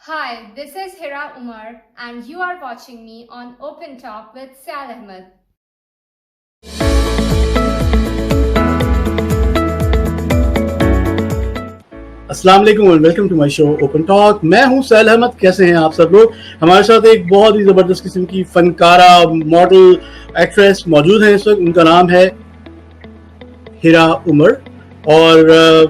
Hi, this is Hira Umar, and you are watching me on Open Talk with Sal Ahmed. अस्सलाम वालेकुम and welcome to my show open talk. मैं हूं cell Ahmad. कैसे हैं आप सब लोग? हमारे साथ एक बहुत ही ज़बरदस्त किस्म की फनकारा मॉडल एक्ट्रेस मौजूद है इस वक्त। उनका नाम है हिरा उमर और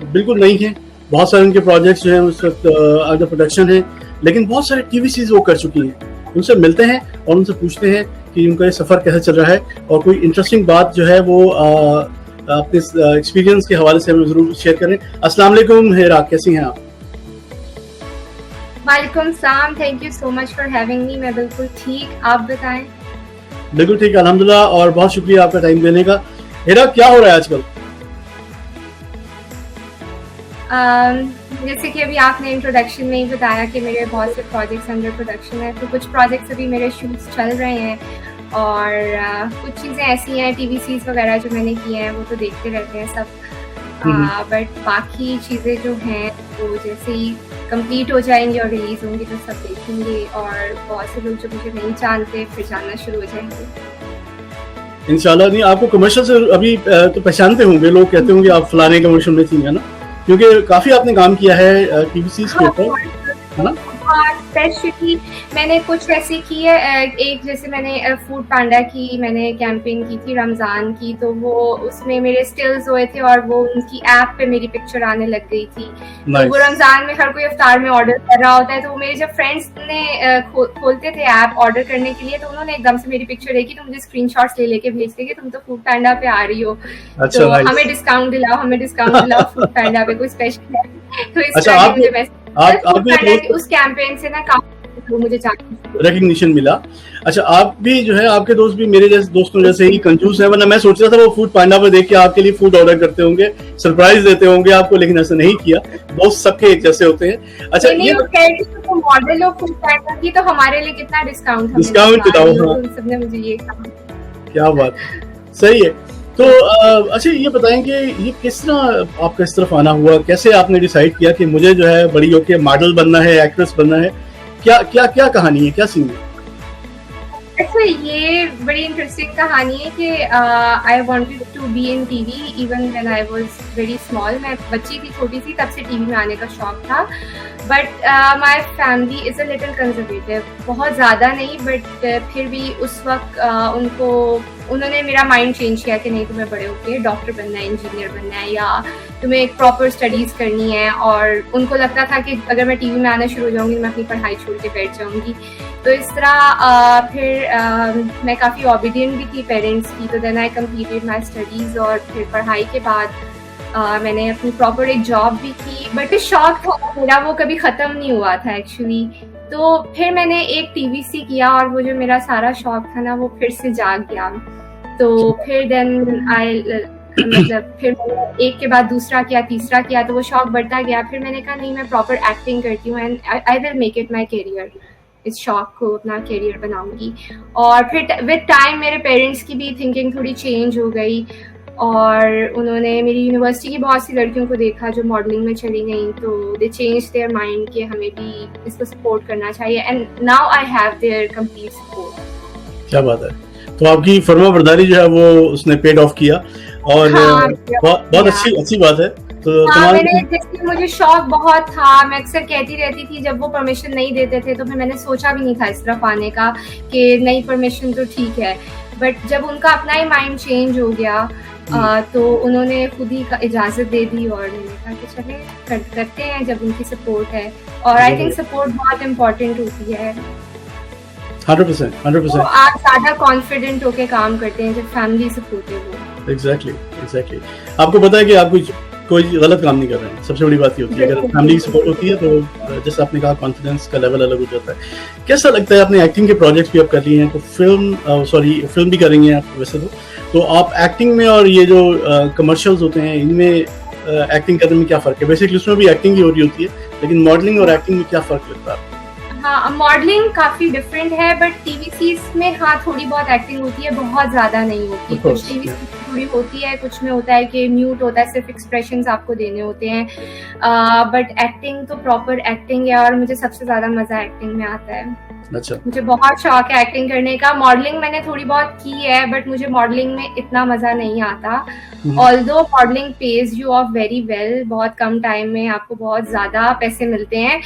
बिल्कुल नई है। बहुत सारे उनके प्रोजेक्ट्स जो हैं उस वक्त अंडर प्रोडक्शन हैं, लेकिन बहुत सारे टीवी सीरीज वो कर चुकी हैं। उनसे मिलते हैं और उनसे पूछते हैं कि उनका ये सफ़र कैसे चल रहा है और कोई इंटरेस्टिंग बात जो है वो अपने एक्सपीरियंस के हवाले से हमें जरूर शेयर करें। अस्सलाम वालेकुम हिरा, कैसी हैं आप? वालेकुम सलाम, thank you so much for having me. मैं बिल्कुल ठीक, आप बताएं? बिल्कुल ठीक, अल्हम्दुलिल्लाह, और बहुत शुक्रिया आपका टाइम देने का। हिरा, क्या हो रहा है आजकल? जैसे कि अभी आपने इंट्रोडक्शन में ही बताया कि मेरे बहुत से प्रोजेक्ट्स अंडर प्रोडक्शन है, तो कुछ प्रोजेक्ट्स अभी मेरे शूट्स चल रहे हैं और कुछ चीज़ें ऐसी हैं टीवी सीरीज वगैरह जो मैंने की हैं वो तो देखते रहते हैं सब। बट बाकी चीज़ें जो हैं वो जैसे ही कंप्लीट हो जाएंगी और रिलीज़ होंगी तो सब देखेंगे, और बहुत से लोग जो मुझे नहीं जानते फिर जानना शुरू हो जाएंगे इंशाल्लाह। नहीं, आपको कमर्शियल से अभी तो पहचानते होंगे, लोग कहते होंगे आप फलाने कमर्शियल में थी, है ना? क्योंकि काफ़ी आपने काम किया है टीवी सीरीज के ऊपर, है ना? हाँ, स्पेशली मैंने कुछ ऐसी की है। एक जैसे मैंने फूड पांडा की मैंने कैंपेन की थी रमज़ान की, तो वो उसमें मेरे स्टिल्स हुए थे और वो उनकी ऐप पे मेरी पिक्चर आने लग गई थी। तो वो रमज़ान में हर कोई इफ्तार में ऑर्डर कर रहा होता है, तो मेरे जब फ्रेंड्स ने खोलते थे ऐप ऑर्डर करने के लिए, तो उन्होंने एकदम से मेरी पिक्चर देखी तो मुझे स्क्रीनशॉट्स ले लेके भेजते कि तुम तो फूड पांडा पे आ रही हो, तो हमें डिस्काउंट दिलाओ फूड पांडा पे कोई स्पेशल है। तो इस तरह उस कैंपेन से ना काफी मुझे रिकग्निशन मिला। अच्छा, आप भी जो है, आपके दोस्त भी मेरे जैसे दोस्तों जैसे ही कंजूस है, वरना मैं सोच रहा था वो फूड पांडा पर देख के आपके लिए फूड ऑर्डर करते होंगे, सरप्राइज देते होंगे आपको, लेकिन ऐसा नहीं किया। दोस्त सबके एक जैसे होते हैं। अच्छा, ये तो मॉडल हो फूड पांडा की, तो हमारे लिए कितना डिस्काउंट दिलाओ, सबने मुझे ये कहा। क्या बात, सही है। तो अच्छा, ये बताएं कि ये किस तरह आपका इस तरफ आना हुआ? कैसे आपने डिसाइड किया कि मुझे जो है बड़ी होके मॉडल बनना है, एक्ट्रेस बनना है? क्या क्या क्या कहानी है, क्या सीन है? अच्छा, ये बड़ी इंटरेस्टिंग कहानी है कि I wanted to be in TV even when I was very small. मैं बच्ची थी, छोटी सी, तब से टीवी में आने का शौक था। But my family is a little conservative, बहुत ज़्यादा नहीं, बट फिर भी उस वक्त उन्होंने मेरा माइंड चेंज किया कि नहीं, तुम्हें बड़े होके डॉक्टर बनना है, इंजीनियर बनना है, या तुम्हें एक प्रॉपर स्टडीज़ करनी है। और उनको लगता था कि अगर मैं टीवी में आना शुरू हो जाऊँगी मैं अपनी पढ़ाई छोड़ के बैठ जाऊँगी। तो इस तरह फिर मैं काफ़ी ओबीडियंट भी थी पेरेंट्स की। तो then I completed my studies और फिर पढ़ाई के बाद मैंने अपनी प्रॉपर एक जॉब भी की। बट शौक था मेरा, वो कभी ख़त्म नहीं हुआ था एक्चुअली। तो फिर मैंने एक टीवीसी किया और वो जो मेरा सारा शौक था ना वो फिर से जाग गया। तो फिर देन मतलब फिर मैंने एक के बाद दूसरा किया, तीसरा किया, तो वो शौक बढ़ता गया। फिर मैंने कहा नहीं, मैं प्रॉपर एक्टिंग करती हूँ and I will make it my career. इस शौक को अपना करियर बनाऊंगी। और फिर विद टाइम मेरे पेरेंट्स की भी थिंकिंग थोड़ी चेंज हो गई और उन्होंने मेरी यूनिवर्सिटी की बहुत सी लड़कियों को देखा जो मॉडलिंग में चली गई, तो दे चेंज देयर माइंड कि हमें भी इसको सपोर्ट करना चाहिए and now I have their complete support. क्या बात है। तो आपकी फर्माबरदारी जो है वो उसने पेड ऑफ किया और बहुत अच्छी बात है। तो हाँ, जैसे मुझे शौक बहुत था, मैं अक्सर कहती रहती थी, जब वो परमिशन नहीं देते थे तो फिर मैंने सोचा भी नहीं था इस तरफ आने का कि नहीं परमिशन तो ठीक है। बट जब उनका अपना ही माइंड चेंज हो गया तो उन्होंने खुद ही इजाज़त दे दी और मैंने कहा कि चले करते हैं जब उनकी सपोर्ट है। और आई थिंक सपोर्ट बहुत इम्पोर्टेंट होती है। 100%। तो आप ज़्यादा कॉन्फिडेंट होके काम करते हैं जब फैमिली सपोर्टिव हो। एग्जैक्टली। आपको पता है कि आप कोई गलत काम नहीं कर रहे हैं, सबसे बड़ी बात ये होती है। अगर फैमिली की सपोर्ट होती है तो जैसे आपने कहा कॉन्फिडेंस का लेवल अलग हो जाता है। कैसा लगता है? आपने एक्टिंग के प्रोजेक्ट्स भी आप कर लिए हैं, तो फिल्म भी करेंगे आप वैसे तो आप एक्टिंग में और ये जो कमर्शियल्स होते हैं इनमें एक्टिंग करने में क्या फ़र्क है? बेसिकली उसमें भी एक्टिंग ही हो रही होती है, लेकिन मॉडलिंग और एक्टिंग में क्या फ़र्क लगता है? हाँ, मॉडलिंग काफ़ी डिफरेंट है, बट टीवी सीरीज में हाँ थोड़ी बहुत एक्टिंग होती है, बहुत ज़्यादा नहीं होती। कुछ टीवी थोड़ी होती है, कुछ में होता है कि म्यूट होता है, सिर्फ एक्सप्रेशंस आपको देने होते हैं, बट एक्टिंग तो प्रॉपर एक्टिंग है और मुझे सबसे ज़्यादा मज़ा एक्टिंग में आता है। अच्छा, मुझे बहुत शौक है एक्टिंग करने का। मॉडलिंग मैंने थोड़ी बहुत की है, बट मुझे मॉडलिंग में इतना मजा नहीं आता। Although modelling page you of very well, बहुत कम टाइम में आपको बहुत ज्यादा पैसे मिलते हैं,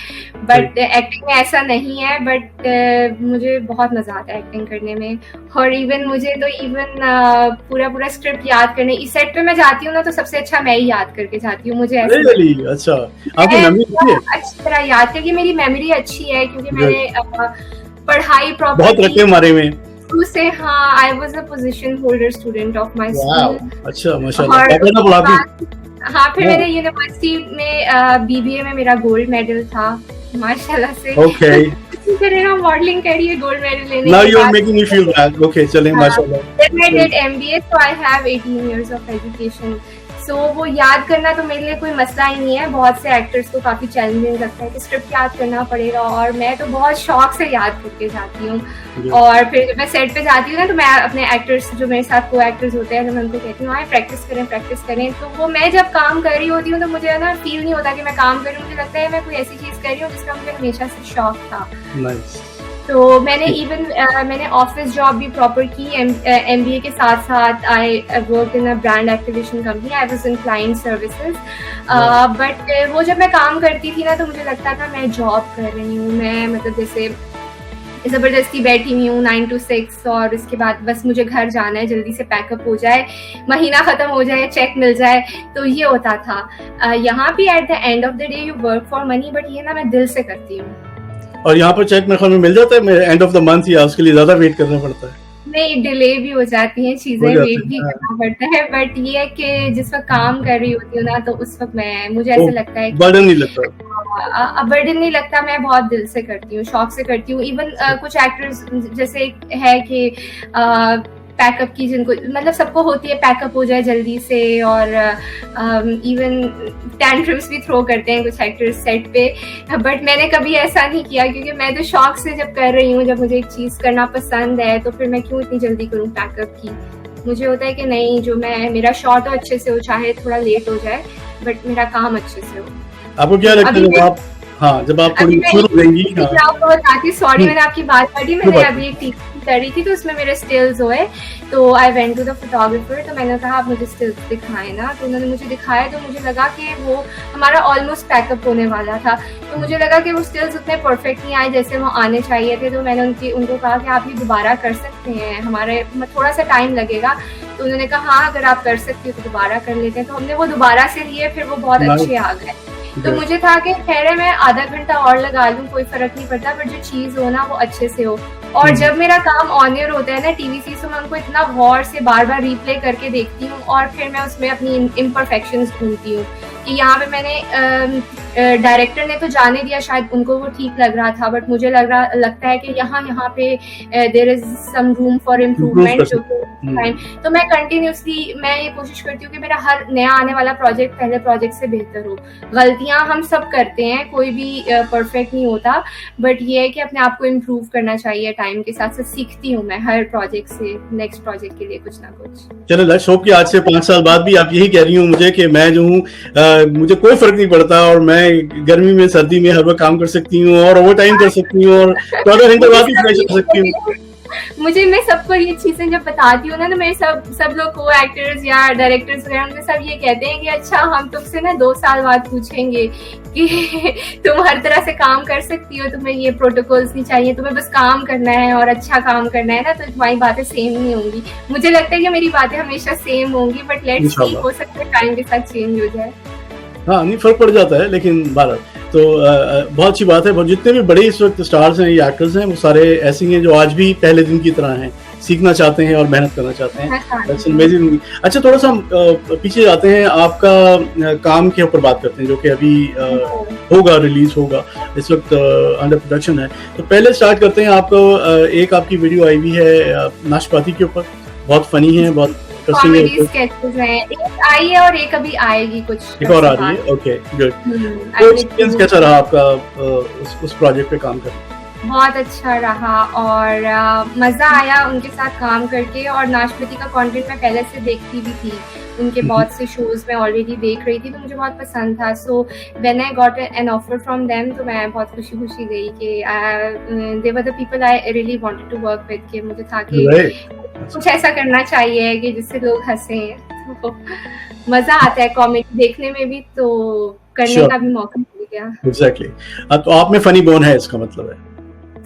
बट एक्टिंग में ऐसा नहीं है। बट मुझे बहुत मजा आता है एक्टिंग करने में। और इवन मुझे तो पूरा स्क्रिप्ट याद करने, इस सेट पे मैं जाती हूँ ना तो सबसे अच्छा मैं ही याद करके जाती हूँ। मुझे अच्छा, आपकी मेमोरी अच्छी है? अच्छी तरह याद करके मेरी मेमोरी अच्छी है, क्योंकि मैंने पढ़ाई प्रॉपर बहुत रखे हमारे में से। हाँ, I was a position holder student of my school. अच्छा, माशाल्लाह। हाँ, फिर मैंने यूनिवर्सिटी में बीबीए में मेरा गोल्ड मेडल था माशाल्लाह से। ओके, मेरा मॉडलिंग करियर गोल्ड मेडल लेने now you are making me feel bad. Okay, चलें, माशाल्लाह। Then I did MBA, so I have 18 years of education. So वो याद करना तो मेरे लिए कोई मसला ही नहीं है। बहुत से एक्टर्स को काफ़ी चैलेंजिंग लगता है कि स्क्रिप्ट याद करना पड़ेगा, और मैं तो बहुत शौक से याद करके जाती हूँ। और फिर जब मैं सेट पे जाती हूँ ना, तो मैं अपने एक्टर्स जो मेरे साथ को एक्टर्स होते हैं, तो मैं उनको कहती हूँ आए प्रैक्टिस करें। तो वो मैं जब काम कर रही होती हूँ तो मुझे ना फील नहीं होता कि मैं काम कर रही हूँ, मुझे लगता है मैं कोई ऐसी चीज़ कर रही हूँ जिसका मुझे हमेशा से शौक था। तो मैंने मैंने ऑफिस जॉब भी प्रॉपर की। MBA के साथ साथ I work in a brand activation company. I was in client services. But वो जब मैं काम करती थी ना, तो मुझे लगता था मैं जॉब कर रही हूँ। मैं मतलब जैसे ज़बरदस्ती बैठी हुई हूँ 9 to 6, और उसके बाद बस मुझे घर जाना है, जल्दी से पैकअप हो जाए, महीना ख़त्म हो जाए, चेक मिल जाए। तो ये होता था। यहाँ भी at the end of the day you work for money, but ये ना मैं दिल से करती हूँ। और यहाँ पर चेक मेरे ख्याल में मिल जाता है एंड ऑफ द मंथ, या उसके लिए ज्यादा वेट करना पड़ता है? नहीं, डिले भी हो जाती हैं चीजें, वेट भी करना पड़ता है। बट ये है कि जिस वक्त काम कर रही होती हूँ ना, तो उस वक्त मुझे ऐसा लगता है बर्डन नहीं लगता। बर्डन नहीं लगता। मैं बहुत दिल से करती हूँ, शौक से करती हूँ। इवन कुछ एक्टर्स जैसे है कि पैकअप की, जिनको मतलब सबको होती है पैकअप हो जाए जल्दी से, और इवन टैंट्रम्स भी थ्रो करते हैं कुछ एक्टर्स सेट पे। बट मैंने कभी ऐसा नहीं किया, क्योंकि मैं तो शौक से जब कर रही हूँ, जब मुझे एक चीज़ करना पसंद है, तो फिर मैं क्यों इतनी जल्दी करूँ पैकअप की। मुझे होता है कि नहीं, जो मेरा शॉट हो अच्छे से हो, चाहे थोड़ा लेट हो जाए, बट मेरा काम अच्छे से हो। आपको क्या लगता है आप, हाँ, जब आप थोड़ी शुरू करेंगी? सॉरी, मैंने आपकी बात काटी। मैंने अभी एक टीवी कर रही थी, तो उसमें मेरे स्टिल्स हुए, तो I went to the photographer. तो मैंने कहा आप मुझे स्टिल्स दिखाएं ना, तो उन्होंने मुझे दिखाया। तो मुझे लगा कि वो हमारा ऑलमोस्ट पैकअप होने वाला था, तो मुझे लगा कि वो स्टिल्स उतने परफेक्ट नहीं आए जैसे वो आने चाहिए थे। तो मैंने उनको कहा कि आप ये दोबारा कर सकते हैं, हमारे थोड़ा सा टाइम लगेगा। तो उन्होंने कहा हाँ, अगर आप कर सकती हो तो दोबारा कर लेते हैं। तो हमने वो दोबारा से लिए, फिर वो बहुत अच्छे आ गए। तो मुझे था कि खैर है, मैं आधा घंटा और लगा लूँ, कोई फर्क नहीं पड़ता, बट जो चीज़ हो ना वो अच्छे से हो। और जब मेरा काम ऑन एयर होता है ना टीवी से, मैं उनको इतना गौर से बार बार रिप्ले करके देखती हूँ, और फिर मैं उसमें अपनी इम्परफेक्शंस ढूंढती हूँ कि यहाँ पे मैंने डायरेक्टर ने तो जाने दिया, शायद उनको वो ठीक लग रहा था, बट मुझे लगता है कि यहाँ पे there is some room for improvement. जो तो मैं कंटिन्यूसली मैं ये कोशिश करती हूँ कि मेरा हर नया आने वाला प्रोजेक्ट पहले प्रोजेक्ट से बेहतर हो। गलतियाँ हम सब करते हैं, कोई भी परफेक्ट नहीं होता, बट ये है कि अपने आप को इम्प्रूव करना चाहिए। टाइम के साथ साथ सीखती हूँ मैं हर प्रोजेक्ट से, नेक्स्ट प्रोजेक्ट के लिए कुछ ना कुछ। चलो, लेट्स होप कि आज से 5 साल बाद भी आप यही कह रही हूँ मुझे कि मैं जो हूँ, मुझे कोई फर्क नहीं पड़ता, और मैं गर्मी में सर्दी में हर वक्त काम कर सकती हूँ, और ओवर टाइम कर सकती हूँ, और 14 घंटे बाद भी फ्रेश कर सकती हूँ। मैं सबको ये चीजें जब बताती हूँ ना, तो मेरे सब लोग को एक्टर्स या डायरेक्टर्स वगैरह, उनके सब ये कहते हैं कि अच्छा, हम तुमसे ना 2 साल बाद पूछेंगे कि तुम हर तरह से काम कर सकती हो, तुम्हें ये प्रोटोकॉल्स नहीं चाहिए, तुम्हें बस काम करना है और अच्छा काम करना है ना, तो तुम्हारी बातें सेम नहीं होंगी। मुझे लगता है कि मेरी बातें हमेशा सेम होंगी, बट लेट्स सी, हो सकता है टाइम के साथ चेंज हो जाए। हाँ, नहीं, फर्क पड़ जाता है, लेकिन बारह तो बहुत अच्छी बात है। जितने भी बड़े इस वक्त स्टार्स हैं या एक्टर्स हैं, वो सारे ऐसे हैं जो आज भी पहले दिन की तरह हैं, सीखना चाहते हैं और मेहनत करना चाहते हैं। अच्छा, थोड़ा सा पीछे जाते हैं, आपका काम के ऊपर बात करते हैं, जो कि अभी होगा, रिलीज होगा, इस वक्त अंडर प्रोडक्शन है। तो पहले स्टार्ट करते हैं, आपको एक आपकी वीडियो आई हुई है नाशपाती के ऊपर, बहुत फनी है, बहुत कॉमेडी स्केचेस हैं। एक आई है और एक अभी आएगी, कुछ एक और आ रही है। Okay, good. तो एक्सपीरियंस कैसा रहा आपका उस प्रोजेक्ट पे काम करना? बहुत अच्छा रहा और मज़ा आया उनके साथ काम करके। और नाशपति का कंटेंट मैं पहले से देखती भी थी, उनके बहुत से शोज़ मैं ऑलरेडी देख रही थी, तो मुझे बहुत पसंद था। So when I got an offer from them, तो मैं बहुत खुशी गई कि they were the people I really wanted to work with, कि मुझे था कि कुछ ऐसा करना चाहिए कि जिससे लोग हंसें। तो मज़ा आता है कॉमेडी देखने में भी, तो करने का भी मौका मिल गया। एग्जैक्टली। तो आप में फनी बोन है, इसका मतलब है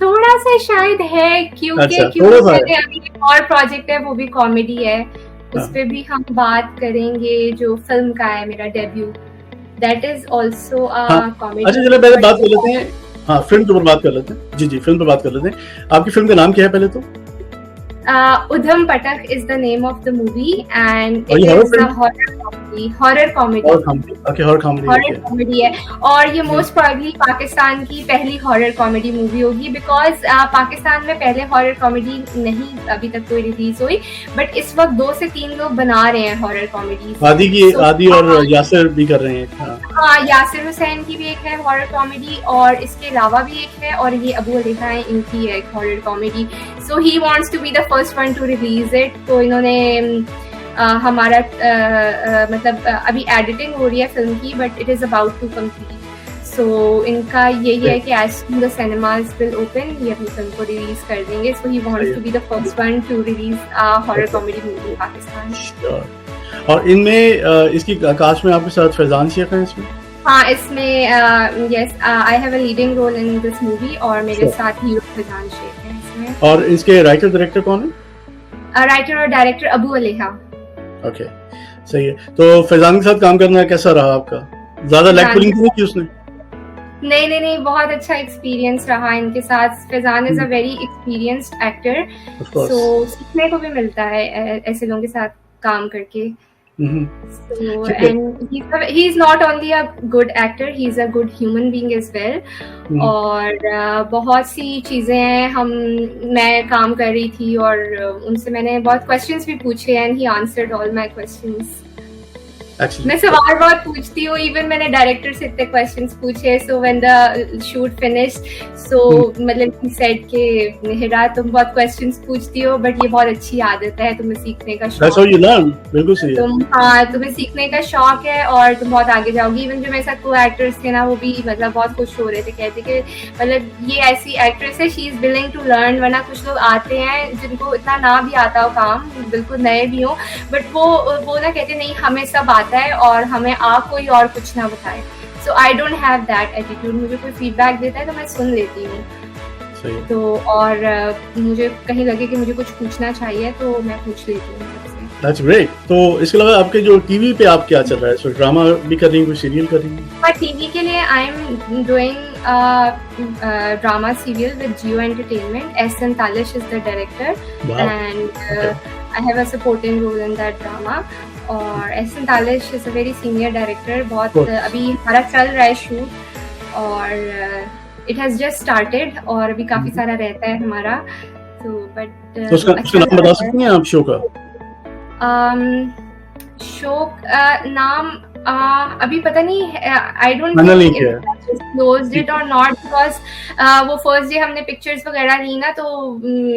थोड़ा सा शायद है, क्योंकि मेरे अभी एक और प्रोजेक्ट है, वो भी कॉमेडी है, उस पे भी हम बात करेंगे, जो फिल्म का है मेरा debut, that is also comedy. अच्छा चलो पहले बात कर लेते हैं, हाँ फिल्म के ऊपर बात कर लेते हैं। जी फिल्म पर बात कर लेते हैं। आपकी फिल्म का नाम क्या है पहले तो? Udham Patak is the name of the movie and it is a horror comedy है। और ये मोस्ट प्रोबेबली पाकिस्तान की पहली हॉरर कॉमेडी मूवी होगी, बिकॉज पाकिस्तान में पहले हॉरर कॉमेडी नहीं अभी तक कोई रिलीज हुई, बट इस वक्त 2 से 3 लोग बना रहे हैं हॉरर कॉमेडी। आदि और यासिर भी कर रहे हैं। हाँ, यासिर हुसैन की भी एक है हॉरर कॉमेडी, और इसके अलावा भी एक है, और ये अबू अलीहा है, इनकी है एक horror comedy. So he wants to be the first one to release it. तो इन्होंने हमारा मतलब अभी एडिटिंग हो रही है फिल्म की, but it is about to complete. So इनका यही है कि as soon the cinemas will open, ये अपनी फिल्म को रिलीज कर देंगे। So he wants to be the first one to release horror comedy movie in Pakistan. और इनमें इसकी कास्ट में आपके साथ फैजान शेख हैं इसमें? हाँ, इसमें yes, I have a leading role in this movie, और मेरे साथ हीरो फैजान शेख हैं इसमें। और इसके राइटर डायरेक्टर कौन है? राइटर और डायरेक्टर अबू अलीहा। ओके, सही है। तो फैजान के साथ काम करना कैसा रहा आपका? ज्यादा लैग पुलिंग नहीं की उसने? नहीं, बहुत अच्छा एक्सपीरियंस रहा इनके साथ। Faizan is a very experienced actor, so सीखने को भी मिलता है ऐसे लोगों के साथ काम करके। So and he's not only a good actor, he's a good human being as well. और बहुत सी चीजें हैं मैं काम कर रही थी, और उनसे मैंने बहुत क्वेश्चंस भी पूछे, and he answered all my questions. मैं सवाल बहुत पूछती हूँ, इवन मैंने डायरेक्टर से इतने क्वेश्चंस पूछे। So when the shoot finished, so मतलब ही सेड के हिरा तुम बहुत क्वेश्चंस पूछती हो, बट ये बहुत अच्छी आदत है, तुम्हें सीखने का शौक है। बिल्कुल सही है। तुम्हें सीखने का शौक है और तुम बहुत आगे जाओगी। इवन जो मेरे साथ को एक्टर्स थे ना, वो भी मतलब बहुत खुश हो रहे थे, कहते कि मतलब ये ऐसी एक्ट्रेस है, she is willing to learn. वरना कुछ लोग आते हैं जिनको इतना ना भी आता हो काम, बिल्कुल नए भी हो, बट वो ना कहते नहीं हमें सब आता है और हमें कोई और कुछ ना बताए। So I don't have that attitude. मुझे कोई फीडबैक देता है तो मैं सुन लेती हूँ। तो और मुझे कहीं लगे कि मुझे कुछ पूछना चाहिए तो मैं पूछ लेती हूँ सबसे। That's great. तो इसके अलावा आपके जो टीवी पे आप क्या चल रहा है? सो ड्रामा भी कर रही हैं, कोई सीरियल कर रही हैं? हाँ, टीवी के लिए I am doing drama serial with Geo entertainment. Ehsan Talish is the director and I have a supporting role in that drama. और Ehsan Talish is a very senior director. बहुत अभी हमारा चल रहा है शूट, और इट हैज जस्ट स्टार्टेड, और अभी काफी सारा रहता है हमारा। तो बट तो उसका नाम बता सकती हैं आप शो का? शो नाम अभी पता नहीं, आई डोंट क्लोज्ड इट और नॉट, बिकॉज वो फर्स्ट डे हमने पिक्चर्स वगैरह ली ना, तो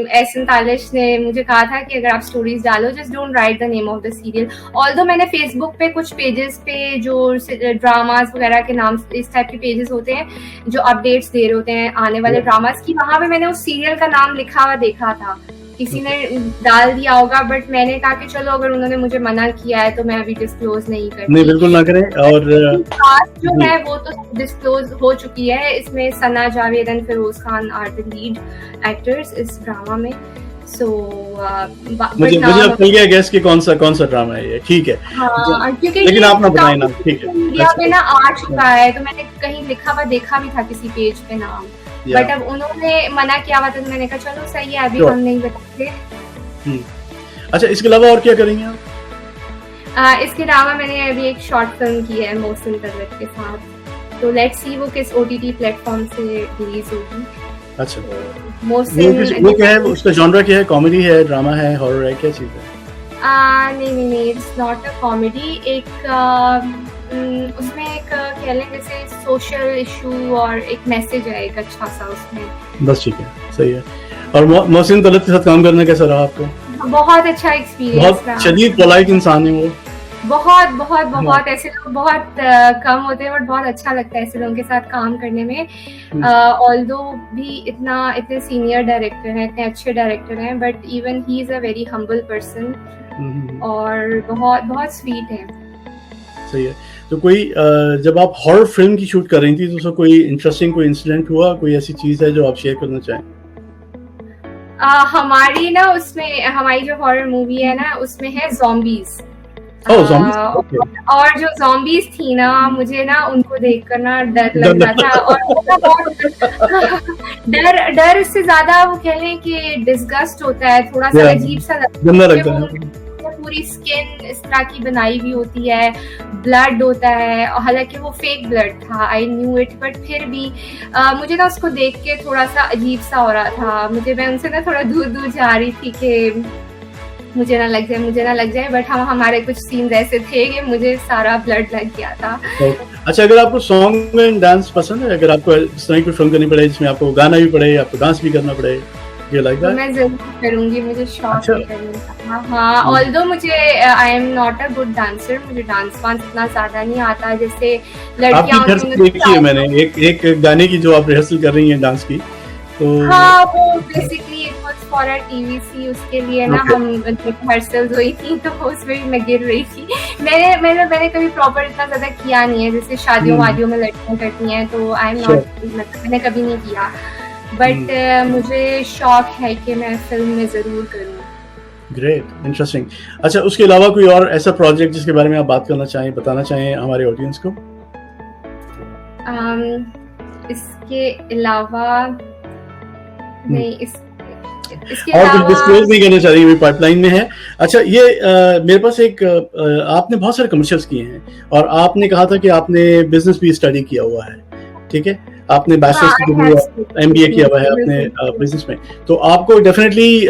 एहसन तालिश ने मुझे कहा था कि अगर आप स्टोरीज डालो, just don't write the name of the serial. Although मैंने फेसबुक पे कुछ पेजेस पे जो ड्रामास वगैरह के नाम, इस टाइप के पेजेस होते हैं जो अपडेट्स दे रहे होते हैं आने वाले ड्रामास की, वहां पे मैंने उस सीरियल का नाम लिखा हुआ देखा था, किसी ने डाल दिया होगा, बट मैंने कहा कि चलो अगर उन्होंने मुझे मना किया है तो मैं अभी डिस्क्लोज नहीं करती। नहीं, बिल्कुल ना करें। और कास्ट जो है वो तो डिस्क्लोज हो चुकी है। इसमें Sana Javed and Feroze Khan are the lead actors इस ड्रामा में। सो मुझे अब मिल गया गैस कि कौन सा ड्रामा है ये। ठीक है, हाँ, क्योंकि लेकिन आप ना बताएं ना। ठीक है, इंडिया में ना आ चुका है, तो मैंने कहीं लिखा हुआ देखा भी था किसी पेज पे नाम, बट अब उन्होंने मना किया हुआ था, तो मैंने कहा चलो सही है, अभी हम नहीं बताते। अच्छा, इसके अलावा और क्या करेंगे आप? इसके अलावा मैंने अभी एक शॉर्ट फिल्म की है मोहसिन तलवत के साथ, तो लेट्स सी वो किस ओटीटी प्लेटफॉर्म से रिलीज होगी। अच्छा, वो क्या है, उसका जॉनरा क्या है? कॉमेडी है, ड्रामा है, हॉरर है, क्या चीज है? नहीं, इट्स नॉट अ कॉमेडी। एक उसमें एक कह लें जैसे सोशल इशू और एक मैसेज है एक अच्छा सा उसमें। बस ठीक है, सही है। और मोहसिन तलत के साथ काम करना कैसा रहा आपको? बहुत अच्छा एक्सपीरियंस बहुत रहा। शदीद पोलाइट इंसान है वो। बहुत बहुत बहुत ऐसे लोग बहुत कम होते हैं, बट बहुत अच्छा लगता है ऐसे लोगों के साथ काम करने में। ऑल्दो भी इतने सीनियर डायरेक्टर हैं, इतने अच्छे डायरेक्टर हैं, but even he is a very humble person और बहुत बहुत स्वीट है। सही है। तो कोई जब आप हॉरर फिल्म की शूट कर रही थी तो उसमें कोई इंटरेस्टिंग कोई इंसिडेंट हुआ, कोई ऐसी चीज है जो आप शेयर करना चाहें? हमारी ना उसमें हमारी जो हॉरर मूवी है ना उसमें है ज़ॉम्बीज। और जो ज़ॉम्बीज थी ना, मुझे ना उनको देखकर ना डर लग रहा था और डर से ज्यादा वो कह लें कि डिस्गस्ट होता है, थोड़ा सा अजीब सा लगता है। पूरी स्किन इस तरह की बनाई हुई होती है, ब्लड होता है, हालांकि वो फेक ब्लड था, आई न्यू इट, बट फिर भी मुझे ना उसको देख के थोड़ा सा अजीब सा हो रहा था। मैं उनसे ना थोड़ा दूर दूर जा रही थी कि मुझे ना लग जाए, बट हमारे कुछ सीन्स ऐसे थे कि मुझे सारा ब्लड लग गया था। अच्छा, अगर आपको सॉन्ग एंड डांस पसंद है, अगर आपको इस तरह की फिल्म करनी पड़े जिसमें आपको गाना भी पड़े, आपको डांस भी करना पड़े, ये लाइक दैट? मैं जरूर करूंगी, मुझे शौक है करने का। हाँ, ऑल्दो मुझे I am not a good dancer, मुझे डांस वांस इतना ज्यादा नहीं आता जैसे लड़कियां होती हैं। देखी है मैंने एक गाने की जो आप रिहर्सल कर रही हैं डांस की, तो हाँ वो basically it was for a TVC, उसके लिए ना हम रिहर्सल्स हुई थी, तो उसमें भी मैं गिर रही थी। मैंने कभी प्रॉपर इतना ज्यादा किया नहीं है, जैसे शादियों वादियों में लड़कियां करती हैं, तो आई एम नॉट, मैंने कभी नहीं किया, बट मुझे शौक है कि मैं फिल्म में जरूर करूँ। Great, interesting. अच्छा, उसके अलावा कोई और ऐसा प्रोजेक्ट जिसके बारे में आप बात करना चाहें, बताना चाहें हमारे ऑडियंस को? इसके अलावा नहीं, इसके और अलावा कुछ डिस्क्लोज नहीं करना चाह रही, पाइपलाइन में है। अच्छा, ये मेरे पास एक आपने बहुत सारे कमर्शियल्स किए हैं और आपने कहा था कि आपने बिजनेस भी स्टडी किया हुआ है, ठीक है? आपने बैचलर्स की डिग्री एमबीए किया हुआ है आपने बिजनेस में, तो आपको डेफिनेटली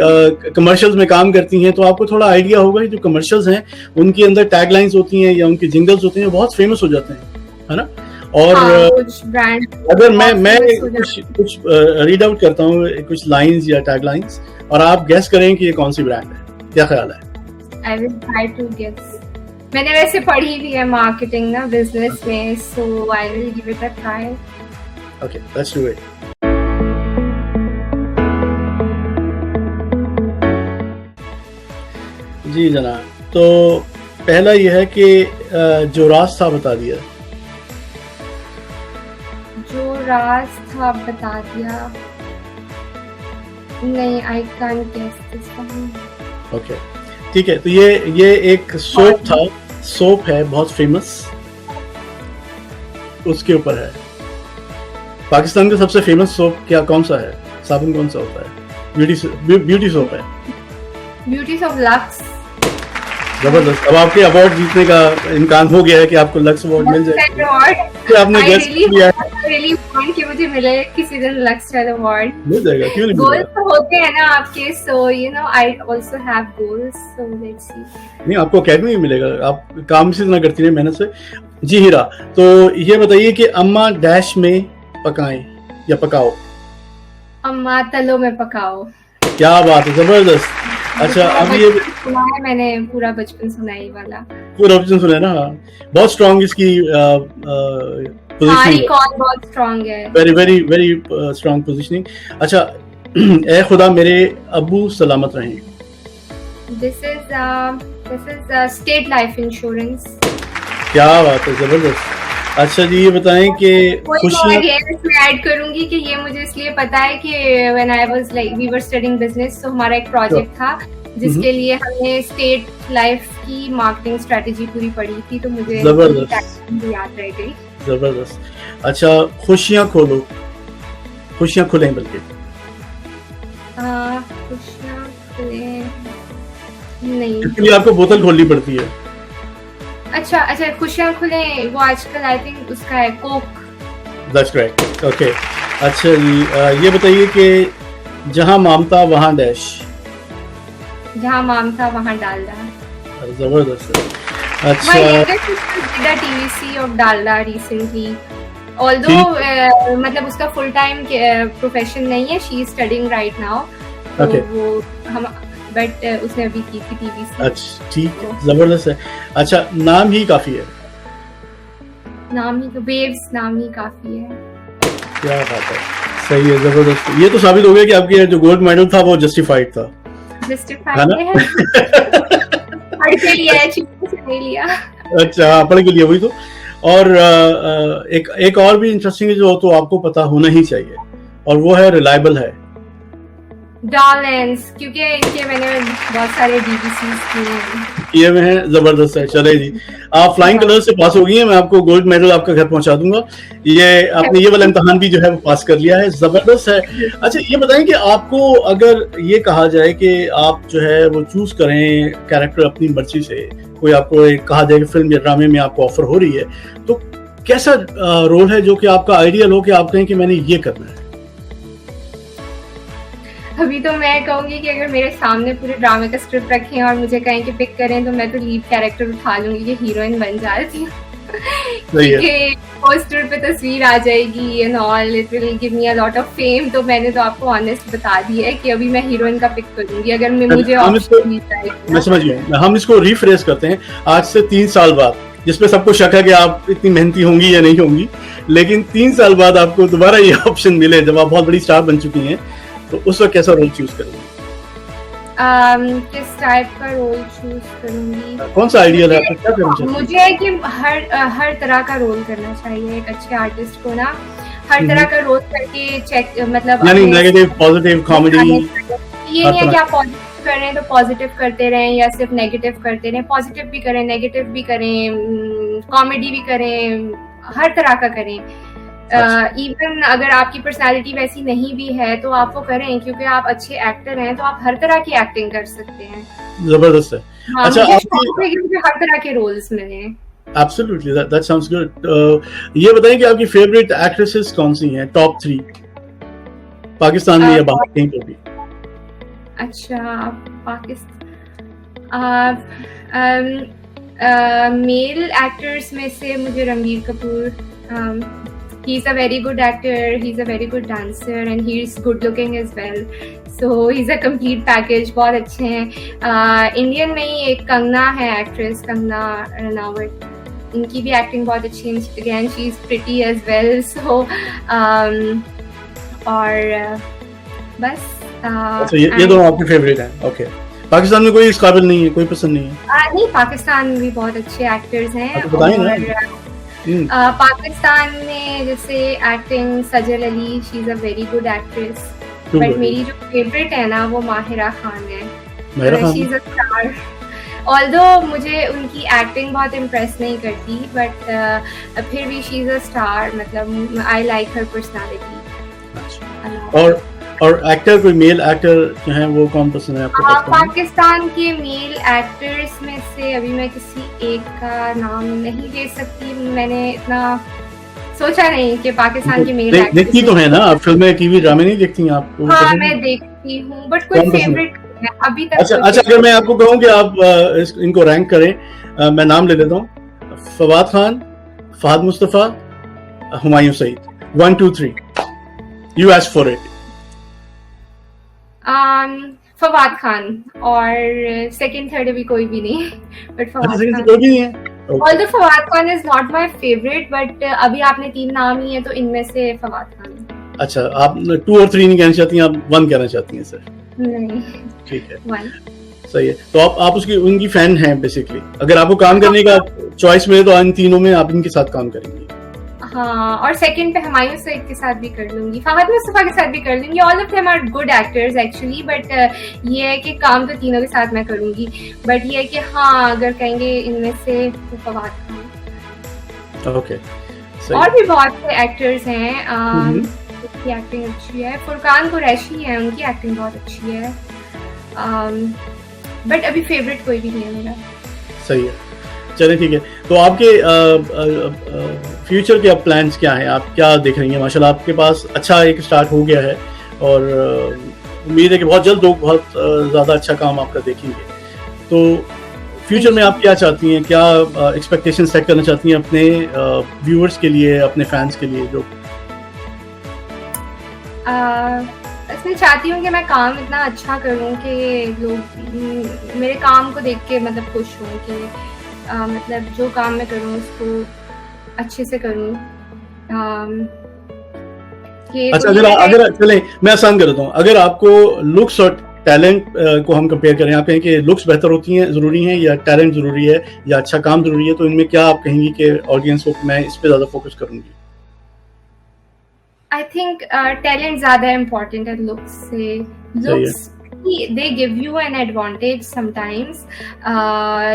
कमर्शियल्स में काम करती हैं, तो आपको थोड़ा आइडिया होगा कि जो कमर्शियल्स हैं उनके अंदर टैगलाइंस होती हैं या उनके जिंगल्स होते हैं, बहुत फेमस हो जाते हैं, है ना? और अगर मैं कुछ रीड आउट करता हूँ, कुछ लाइंस या टैगलाइंस, और आप गेस करें कि ये कौन सी ब्रांड है, क्या ख्याल है? I will try to guess. मैंने वैसे पढ़ी भी है मार्केटिंग ना बिजनेस में, so I will give it a try. Okay, let's do it. जी जनाब, तो पहला ये है कि जो राज था बता दिया। जो राज था बता दिया, नहीं, I can't guess this one. Okay, ठीक है, तो ये एक सोप था, सोप है बहुत फेमस, उसके ऊपर है। पाकिस्तान का सबसे फेमस सोप क्या कौन सा है? साबुन कौन सा होता है? ब्यूटी सोप है। Beauty soap lux. जबरदस्त, अब आपके अवार्ड जीतने का इम्कान हो गया है कि आपको लक्स अवार्ड मिल जाएगा। आपने गेस किया है, really want कि मुझे मिले किसी दिन लक्स अवार्ड। मिल जाएगा, क्यों नहीं? गोल्स तो होते हैं ना आपके, so you know I also have goals, so let's see. नहीं, आपको अकेडमी में मिलेगा, आप काम से इतना करती रहे मेहनत से। जी हीरा, तो ये बताइए कि अम्मा डैश में पकाएं या पकाओ? अम्मा तलो में पकाओ। क्या बात है, जबरदस्त। अच्छा, अब ये सुना है मैंने, पूरा बचपन सुना है वाला, पूरा बचपन सुना है ना? बहुत स्ट्रॉन्ग इसकी पोजीशनिंग, बहुत स्ट्रॉन्ग है, very very very strong positioning. अच्छा, ए खुदा मेरे अब्बू सलामत रहें। This is state life insurance. क्या बात है, जबरदस्त। अच्छा जी, ये बताएं कि खुशियां, मैं ऐड करूंगी कि ये मुझे इसलिए पता है कि when I was like we were studying business, तो हमारा एक प्रोजेक्ट था जिसके लिए हमने स्टेट लाइफ की मार्केटिंग स्ट्रेटजी पूरी पढ़ी थी, तो मुझे याद रह गई। जबरदस्त। अच्छा, खुशियां खोलो, खुशियां खुलें, बल्कि खुशियां खुलें नहीं, इसके लिए आपको बोतल खोलनी पड़ती है। अच्छा, खुशियां खुले वो आजकल आई थिंक उसका है कोक। That's correct. Okay. अच्छा जी, ये बताइए कि जहां मामता वहां डैश। जहां मामता वहां डालडा। जबरदस्त अच्छा My younger sister did a TVC of Dalda recently. Although ठीक, मतलब उसका फुल टाइम प्रोफेशन नहीं है, she is studying right now, तो ओके, वो हम बट उसने अभी की थी TVC। अच्छा ठीक है, जबरदस्त है। अच्छा, नाम ही काफी है, नाम ही वेव्स, नाम ही काफी है। क्या बात है, सही है, जबरदस्त। ये तो साबित हो गया कि आपके जो गोल्ड मेडल था वो जस्टिफाइड था, है जस्टिफाइड ना? है। पढ़ के लिया है, चीज़ों से नहीं लिया। अच्छा, हाँ, पढ़ के लिए वही तो। और एक और भी इंटरेस्टिंग है जो तो आपको पता होना ही चाहिए, और वो है रिलायबल है। डॉलेंस, क्योंकि इनके मैंने बहुत सारे DVCs किए हैं। ये में है, जबरदस्त है। चले जी, आप फ्लाइंग कलर से पास हो गई हैं, मैं आपको गोल्ड मेडल आपका घर पहुंचा दूंगा। ये आपने ये वाला इम्तिहान भी जो है वो पास कर लिया है, जबरदस्त है। अच्छा, ये बताएं कि आपको अगर ये कहा जाए कि आप जो है वो चूज करें कैरेक्टर अपनी मर्जी से, कोई आपको एक कहा जाए कि फिल्म या ड्रामे में आपको ऑफर हो रही है, तो कैसा रोल है जो कि आपका आइडियल हो कि आप कहें कि मैंने ये करना है? अभी तो मैं कहूंगी कि अगर मेरे सामने पूरे ड्रामे का स्क्रिप्ट रखें और मुझे कहें कि पिक करें, तो मैं तो लीड कैरेक्टर उठा लूंगी कि हीरोइन बन जाती हूँ। क्योंकि पोस्टर पे तस्वीर आ जाएगी and all, it will give me a lot of fame. तो मैंने तो आपको ऑनेस्ट बता दिया है कि अभी मैं हीरोइन का पिक करूंगी अगर मुझे ऑप्शन मिल जाएगा। मैं समझ गया, हम इसको रिफ्रेश करते हैं। आज से 3 साल बाद, जिसपे सबको शक है कि आप इतनी मेहनती होंगी या नहीं होंगी, लेकिन 3 साल बाद आपको दोबारा ये ऑप्शन मिले जब आप बहुत बड़ी स्टार बन चुकी हैं, तो उस वक्त कैसा रोल चूज करेंगे? किस टाइप का रोल चूज करूंगी? कौन सा आइडिया है आपका, क्या करना चाहिए? मुझे है कि हर तरह का रोल करना चाहिए एक अच्छे आर्टिस्ट को ना, हर तरह का रोल करके चेक, मतलब यानी नेगेटिव, पॉजिटिव, कॉमेडी। ये नहीं है कि आप पॉजिटिव कर रहे हैं तो पॉजिटिव करते रहें या सिर्फ नेगेटिव करते रहें। पॉजिटिव भी करें, नेगेटिव भी करें, कॉमेडी भी करें, हर तरह का करें। इवन अगर आपकी पर्सनालिटी वैसी नहीं भी है तो आप वो करें, क्योंकि आप अच्छे एक्टर हैं तो आप हर तरह की एक्टिंग कर सकते हैं। जबरदस्त है। हाँ, अच्छा, मुझे हर तरह के रोल्स मिले। Absolutely, that sounds good. ये बताएं कि आपकी फेवरेट एक्ट्रेसेस कौन सी हैं, टॉप 3 पाकिस्तान में या बाहर कहीं पर भी? अच्छा, मेल एक्टर्स में से मुझे Ranbir Kapoor, he is a very good actor, he's a very good dancer and he is good looking as well, so he's a complete package। बहुत अच्छे हैं। इंडियन में ही एक कंगना है, एक्ट्रेस कंगना रनावत, इनकी भी एक्टिंग बहुत अच्छी है। Again she is pretty as well, so और बस अच्छा, ये दोनों आपके फेवरेट हैं। ओके, पाकिस्तान में कोई इस काबिल नहीं है, कोई पसंद नहीं है? नहीं, पाकिस्तान में भी बहुत अच्छे एक्टर्स हैं। तो बताइए ना। पाकिस्तान में जैसे acting Sajal Ali, she is a very good actress, but मेरी जो फेवरेट है ना वो माहिरा खान है। She is a star, although मुझे उनकी एक्टिंग बहुत इम्प्रेस नहीं करती, बट फिर भी शी इज अ स्टार, मतलब आई लाइक हर पर्सनालिटी। और एक्टर, कोई मेल एक्टर जो है वो कौन पसंद है आपको? पाकिस्तान के मेल एक्टर्स में से अभी मैं किसी एक का नाम नहीं ले सकती, मैंने इतना सोचा नहीं कि पाकिस्तान के मेल एक्टर्स। देखती तो है ना आप, फिल्में, टीवी ड्रामे नहीं देखती आप? हाँ, मैं देखती हूँ, बट कोई फेवरेट अभी तक। अच्छा, अगर मैं आपको कहूँ कि आप इनको रैंक करें, मैं नाम ले लेता हूँ। Fawad Khan, Fahad Mustafa, Humayun Saeed. 1 2 3, you ask for it. Fawad Khan, और सेकंड थर्ड अभी कोई भी नहीं, बट फवाद खान कोई भी नहीं है। Although Fawad Khan is not my favourite, but अभी आपने 3 नाम ही है तो इनमें से फवाद खान। अच्छा, आप 2 और 3 नहीं कहना चाहती हैं, आप 1 कहना चाहती हैं सर? नहीं, ठीक है, 1 सही है। तो आप उसकी, उनकी फैन हैं बेसिकली। अगर आपको काम करने का चॉइस मिले तो इन तीनों में आप इनके साथ काम करेंगे? हाँ, और सेकंड पे हुमायूं सईद के साथ भी कर लूंगी, फहद मुस्तफा के साथ भी कर लूंगी। All of them are good actors actually, but ये है कि काम तो तीनों के साथ मैं करूंगी, बट ये है कि हाँ, अगर कहेंगे इनमें से तो फवाद खान। ओके, और भी बहुत से एक्टर्स हैं उनकी एक्टिंग अच्छी है। फुरकान कुरैशी है, उनकी एक्टिंग बहुत अच्छी है, बट अभी फेवरेट कोई भी नहीं है मेरा। सही है, चलिए ठीक है। तो आपके फ्यूचर के अब प्लान्स क्या हैं, आप क्या देख रही हैं? माशाल्लाह आपके पास अच्छा एक स्टार्ट हो गया है, और उम्मीद है कि बहुत जल्द लोग बहुत ज़्यादा अच्छा काम आपका देखेंगे। तो फ्यूचर में आप क्या चाहती हैं, क्या एक्सपेक्टेशन सेट करना चाहती हैं अपने व्यूअर्स के लिए, अपने फैंस के लिए? जो इसमें चाहती हूँ कि मैं काम इतना अच्छा करूँ कि लोग मेरे काम को देख के मतलब खुश हों, कि मतलब जो काम मैं करूँ उसको अच्छे से करूँ। अच्छा, अगर चलें मैं आसान कर देता हूँ, अगर आपको लुक्स और टैलेंट को हम कंपेयर करें, आप कहें कि लुक्स बेहतर होती हैं, ज़रूरी हैं, या टैलेंट ज़रूरी है, या अच्छा काम ज़रूरी है, तो इनमें क्या आप कहेंगी कि ऑडियंस को मैं इस पे ज़्यादा फोकस करूँगी? I think talent ज़्यादा important है looks से। Looks they give you an advantage sometimes,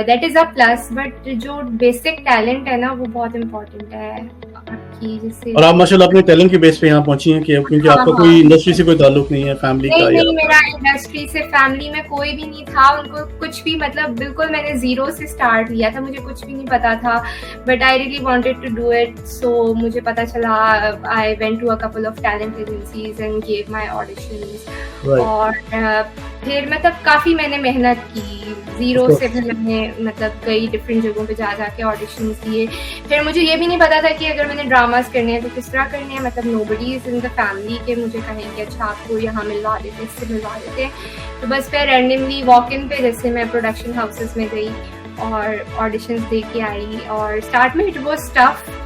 that is a plus, but जो basic talent है ना वो बहुत important है आपकी, जैसे। और आप माशाल्लाह अपने टैलेंट के बेस पे यहाँ पहुंची हैं, कि क्योंकि आपका कोई इंडस्ट्री से कोई ताल्लुक नहीं है, फैमिली का? नहीं, मेरा इंडस्ट्री से फैमिली में कोई भी नहीं था, उनको कुछ भी, मतलब बिल्कुल मैंने जीरो से स्टार्ट किया था, मुझे कुछ भी नहीं पता था, but I really wanted to do it. So मुझे पता चला, I went to a couple of talent agencies and gave my auditions, और फिर मतलब काफ़ी मैंने मेहनत की, ज़ीरो से फिर मैंने मतलब कई डिफरेंट जगहों पे जा के ऑडिशंस दिए। फिर मुझे ये भी नहीं पता था कि अगर मैंने ड्रामास करने हैं तो किस तरह करने हैं, मतलब nobody is in the family के मुझे कहेंगे अच्छा आपको यहाँ मिलवा देते, इससे मिलवा देते। तो बस फिर रैंडमली वॉक इन पे जैसे मैं प्रोडक्शन हाउसेस में गई और ऑडिशंस दे के आई, और स्टार्ट में इट वॉज टफ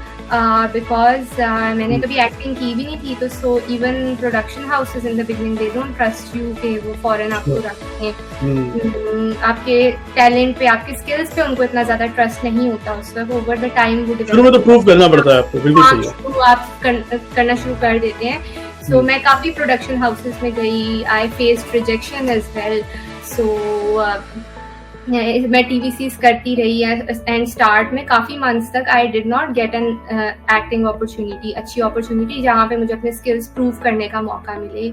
बिकॉज मैंने कभी एक्टिंग की भी नहीं थी, तो so even production houses in the beginning they don't trust you कि वो फॉरन आपको रखें, आपके टैलेंट पे, आपके स्किल्स पे उनको इतना ज़्यादा ट्रस्ट नहीं होता उस वक्त। ओवर द टाइम वो शुरू में तो प्रूव करना पड़ता है आपको, बिल्कुल सही है, आप करना शुरू कर देते हैं। सो मैं काफ़ी प्रोडक्शन हाउसेस में गई, I faced rejection as well. So मैं टीवीसीज करती रही है, एंड स्टार्ट में काफ़ी मंथ्स तक आई did not get an acting opportunity, अच्छी अपॉर्चुनिटी जहाँ पे मुझे अपने स्किल्स प्रूव करने का मौका मिले,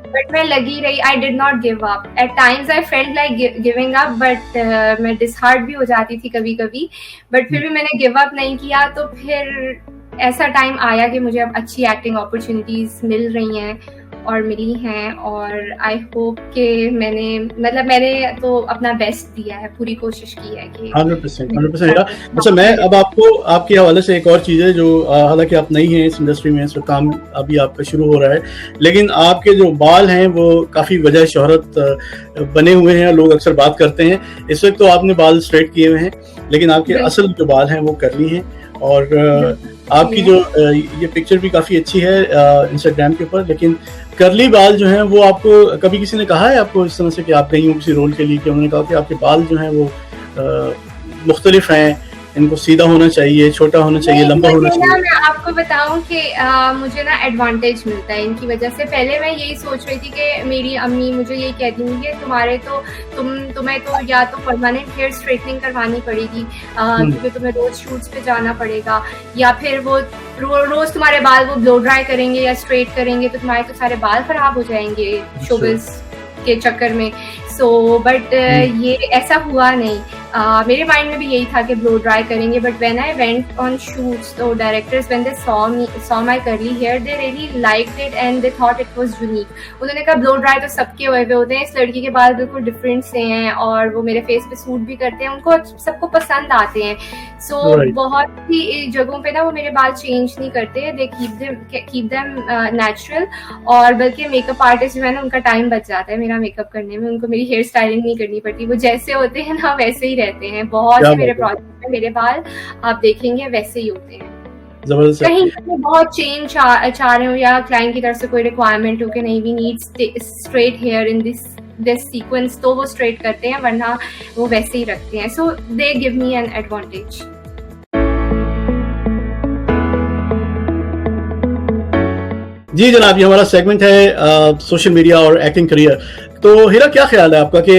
बट मैं लगी रही, I did not give up. At times I felt like giving up, but मैं डिसहार्ट भी हो जाती थी कभी कभी, बट फिर भी मैंने गिव अप नहीं किया। तो फिर ऐसा टाइम आया कि मुझे अब अच्छी एक्टिंग अपॉर्चुनिटीज मिल रही हैं और मिली हैं, और आई होप कि मैंने तो अपना बेस्ट दिया है, पूरी कोशिश की है कि 100%। अच्छा, मैं अब आपको आपके हवाले से एक और चीज़ है जो हालांकि आप नई हैं इस इंडस्ट्री में, इस काम अभी आपका शुरू हो रहा है, लेकिन आपके जो बाल हैं वो काफ़ी वजह शोहरत बने हुए हैं, लोग अक्सर बात करते हैं। इस वक्त तो आपने बाल स्ट्रेट किए हुए हैं, लेकिन आपके असल जो बाल हैं वो कर्ली हैं, और आपकी जो ये पिक्चर भी काफ़ी अच्छी है इंस्टाग्राम के ऊपर, लेकिन कर्ली बाल जो हैं वो आपको कभी किसी ने कहा है आपको इस तरह से कि आप गई हो किसी रोल के लिए, कि उन्होंने कहा कि आपके बाल जो हैं वो मुख्तलिफ हैं, इनको सीधा होना चाहिए, छोटा होना चाहिए, लंबा होना चाहिए? मैं आपको बताऊं कि मुझे ना एडवांटेज मिलता है इनकी वजह से। पहले मैं यही सोच रही थी कि मेरी अम्मी मुझे यही कहती थी कि तुम्हें तो या तो परमानेंट हेयर स्ट्रेटनिंग करवानी पड़ेगी, क्योंकि तुम्हें रोज शूट्स पे जाना पड़ेगा, या फिर वो रोज तुम्हारे बाल वो ब्लो ड्राई करेंगे या स्ट्रेट करेंगे तो तुम्हारे तो सारे बाल खराब हो जाएंगे शोबिज़ के चक्कर में। बट ये ऐसा हुआ नहीं। मेरे माइंड में भी यही था कि ब्लो ड्राई करेंगे, but when I went on shoots तो directors when they saw my curly hair they really liked it and they thought it was unique. उन्होंने कहा ब्लो ड्राई तो सबके हुए होते हैं, इस लड़की के बाल बिल्कुल डिफरेंट से हैं और वो मेरे फेस पे सूट भी करते हैं, उनको सबको पसंद आते हैं। बहुत सी जगहों पे ना वो मेरे बाल चेंज नहीं करते, दे कीप देम नेचुरल, और बल्कि मेकअप आर्टिस्ट जो है ना उनका टाइम बच जाता है मेरा मेकअप करने में, उनको मेरी हेयर स्टाइलिंग नहीं करनी पड़ती, वो जैसे होते हैं ना वैसे ही रहते हैं। बहुत से मेरे प्रोजेक्ट में मेरे बाल आप देखेंगे वैसे ही होते हैं। कहीं बहुत चेंज चाह रहे हो या क्लाइंट की तरफ से कोई रिक्वायरमेंट हो कि नहीं we need straight hair in this sequence, तो वो स्ट्रेट करते हैं, वरना वो वैसे ही रखते हैं। So they give me an advantage. जी जनाब, ये हमारा सेगमेंट है सोशल मीडिया और एक्टिंग करियर। तो हीरा, क्या ख्याल है आपका कि